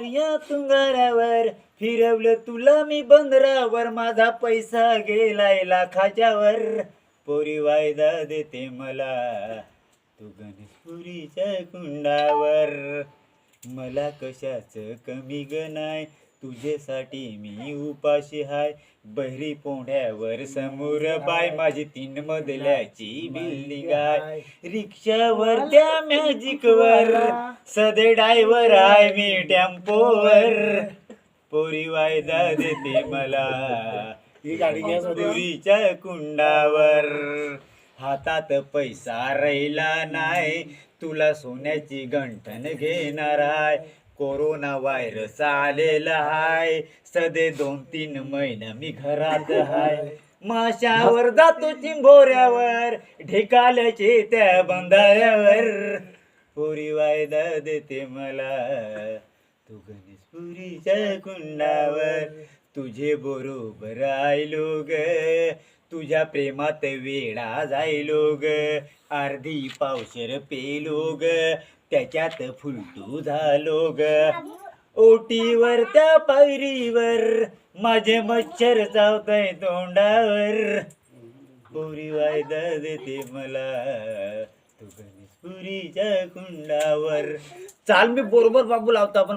या तुंगारावर फिरवलं तुला मी बंदरावर, माझा पैसा गेलाय लाखाच्या वर. पोरी वायदा देते मला तू गणेशपुरीच्या कुंडावर. मला कशाच कमी ग नाय, तुझ्यासाठी मी उपाशी हाय. बहरी पोंढ्यावर समोर बाय, माझी 3 मजल्याची बिल्डिंग आहे. रिक्षावर त्या मॅजिकवर सदे ड्रायव्हर आहे मी टेम्पोवर. पोरी वायदा देते मला पुरीच्या कुंडावर. हातात पैसा राहिला नाही, तुला सोन्याची गंठण घेणार आहे. कोरोना व्हायरस आलेला हाय, सदे 2-3 महिना मी घरात हाय. माशावर जातो चिंबोऱ्यावर, ढेकाल्याचे त्या बंधाऱ्यावर. पोरी वायदा देते मला तू गणेशपुरीच्या कुंडावर. तुझे बरोबर आयलो ग, तुझ्या प्रेमात वेडा जायलो ग. अर्धी पावशर पेलो ग, त्याच्यात फुलटू झालो ग. ओटीवर त्या पायरीवर माझे मच्छर चावताय तोंडावर. पोरी वायदा देते मला तू गणेशपुरीच्या कुंडावर. चाल मी बरोबर बाबू लावतो आपण.